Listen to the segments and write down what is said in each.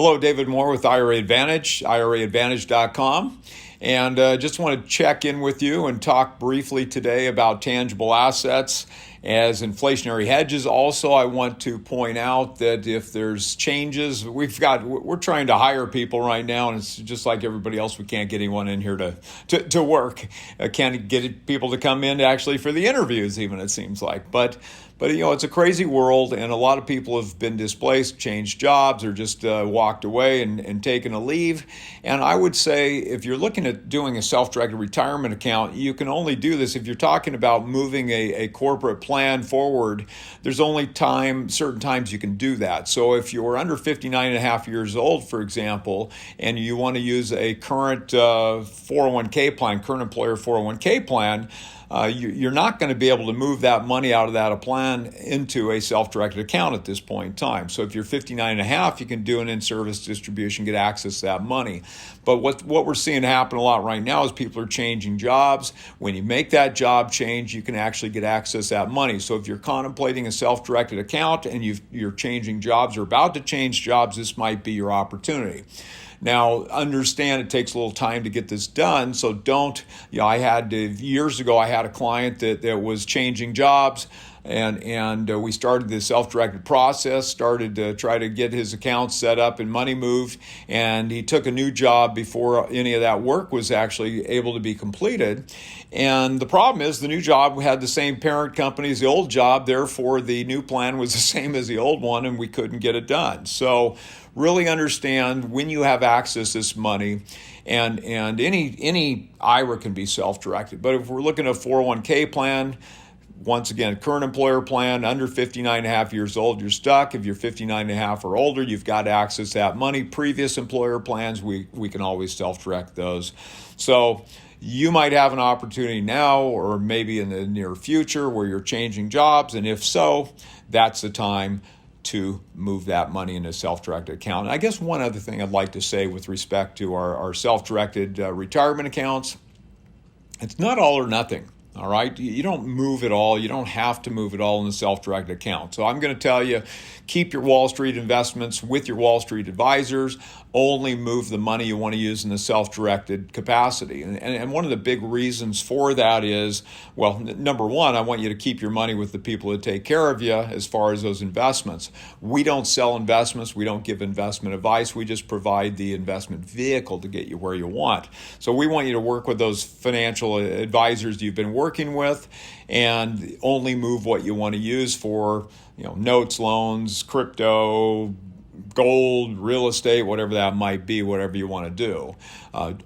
Hello, David Moore with IRA Advantage, IRAadvantage.com. And just want to check in with you and talk briefly today about tangible assets as inflationary hedges. Also, I want to point out that if there's changes, we're trying to hire people right now, and it's just like everybody else. We can't get anyone in here to work. Can't get people to come in actually for the interviews, even, it seems like. But it's a crazy world, and a lot of people have been displaced, changed jobs, or just walked away and taken a leave. And I would say if you're looking at doing a self-directed retirement account, you can only do this if you're talking about moving a corporate plan forward. There's only certain times you can do that. So if you're under 59 and a half years old, for example, and you want to use a current 401k plan, current employer 401k plan, you're not going to be able to move that money out of that plan into a self-directed account at this point in time. So if you're 59 and a half, you can do an in-service distribution, get access to that money. But what we're seeing happen a lot right now is people are changing jobs. When you make that job change, you can actually get access to that money. So if you're contemplating a self-directed account and you're changing jobs or about to change jobs, this might be your opportunity. Now, understand it takes a little time to get this done, so don't, years ago I had a client that was changing jobs, and we started this self-directed process, started to try to get his account set up and money moved, and he took a new job before any of that work was actually able to be completed. And the problem is the new job had the same parent company as the old job, therefore the new plan was the same as the old one, and we couldn't get it done. So really understand when you have access to this money, and any IRA can be self-directed. But if we're looking at a 401k plan, once again, current employer plan, under 59 and a half years old, you're stuck. If you're 59 and a half or older, you've got access to that money. Previous employer plans, we can always self-direct those. So you might have an opportunity now or maybe in the near future where you're changing jobs, and if so, that's the time to move that money into a self-directed account. And I guess one other thing I'd like to say with respect to our self-directed retirement accounts, it's not all or nothing. All right, you don't move it all. You don't have to move it all in the self-directed account. So I'm going to tell you, keep your Wall Street investments with your Wall Street advisors. Only move the money you want to use in the self-directed capacity. And one of the big reasons for that is, well, number one, I want you to keep your money with the people that take care of you as far as those investments. We don't sell investments. We don't give investment advice. We just provide the investment vehicle to get you where you want. So we want you to work with those financial advisors you've been working with, and only move what you want to use for, notes, loans, crypto, gold, real estate, whatever that might be, whatever you want to do.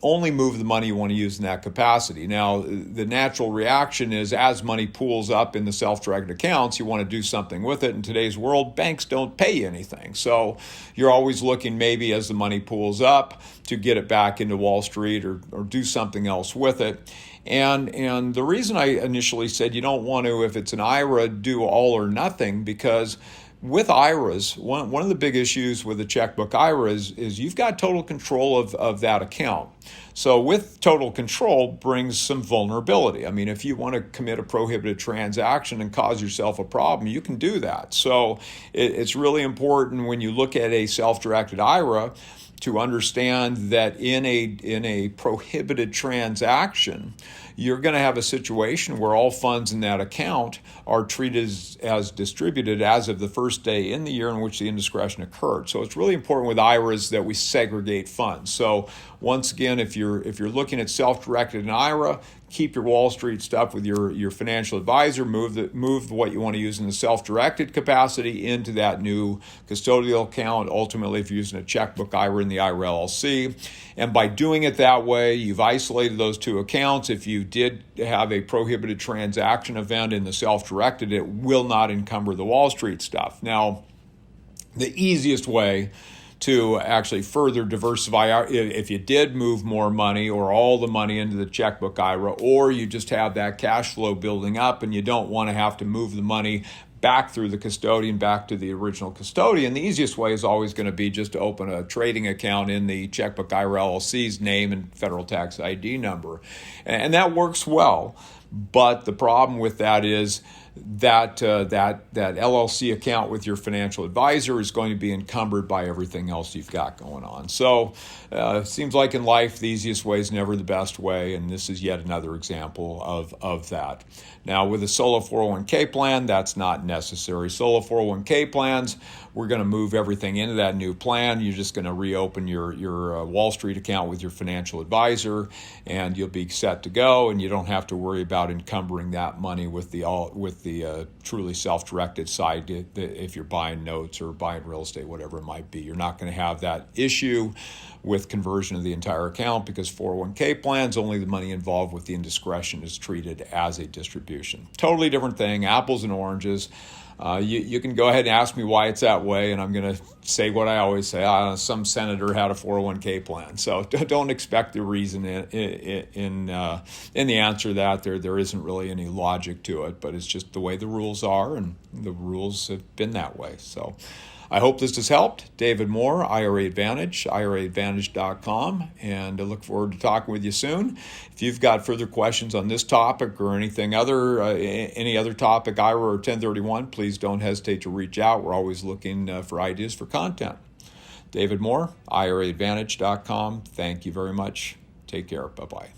Only move the money you want to use in that capacity. Now, the natural reaction is as money pools up in the self-directed accounts, you want to do something with it. In today's world, banks don't pay you anything. So you're always looking maybe as the money pools up to get it back into Wall Street or do something else with it. And the reason I initially said you don't want to, if it's an IRA, do all or nothing, because with IRAs, one of the big issues with a checkbook IRA is you've got total control of that account. So with total control brings some vulnerability. I mean, if you want to commit a prohibited transaction and cause yourself a problem, you can do that. So it's really important when you look at a self-directed IRA to understand that in a prohibited transaction, you're going to have a situation where all funds in that account are treated as distributed as of the first day in the year in which the indiscretion occurred. So it's really important with IRAs that we segregate funds. So once again, if you're looking at self-directed in IRA, keep your Wall Street stuff with your financial advisor. Move what you want to use in the self-directed capacity into that new custodial account. Ultimately, if you're using a checkbook IRA in the IRA LLC, and by doing it that way, you've isolated those two accounts. If you did have a prohibited transaction event in the self-directed, it will not encumber the Wall Street stuff. Now, the easiest way to actually further diversify, if you did move more money or all the money into the checkbook IRA, or you just have that cash flow building up and you don't want to have to move the money back through the custodian, back to the original custodian, the easiest way is always going to be just to open a trading account in the checkbook IRA LLC's name and federal tax ID number. And that works well. But the problem with that is that LLC account with your financial advisor is going to be encumbered by everything else you've got going on. So it seems like in life, the easiest way is never the best way, and this is yet another example of that. Now, with a solo 401k plan, that's not necessary. Solo 401k plans, we're going to move everything into that new plan. You're just going to reopen your Wall Street account with your financial advisor, and you'll be set to go, and you don't have to worry about encumbering that money with the truly self-directed side if you're buying notes or buying real estate, whatever it might be. You're not going to have that issue with conversion of the entire account, because 401k plans, only the money involved with the indiscretion is treated as a distribution. Totally different thing, apples and oranges. You can go ahead and ask me why it's that way, and I'm going to say what I always say. Some senator had a 401k plan. So don't expect the reason in the answer to that. There isn't really any logic to it, but it's just the way the rules are, and the rules have been that way. So I hope this has helped. David Moore, IRA Advantage, IRAadvantage.com, and I look forward to talking with you soon. If you've got further questions on this topic or any other topic, IRA or 1031, please don't hesitate to reach out. We're always looking for ideas for content. David Moore, IRAadvantage.com. Thank you very much. Take care. Bye-bye.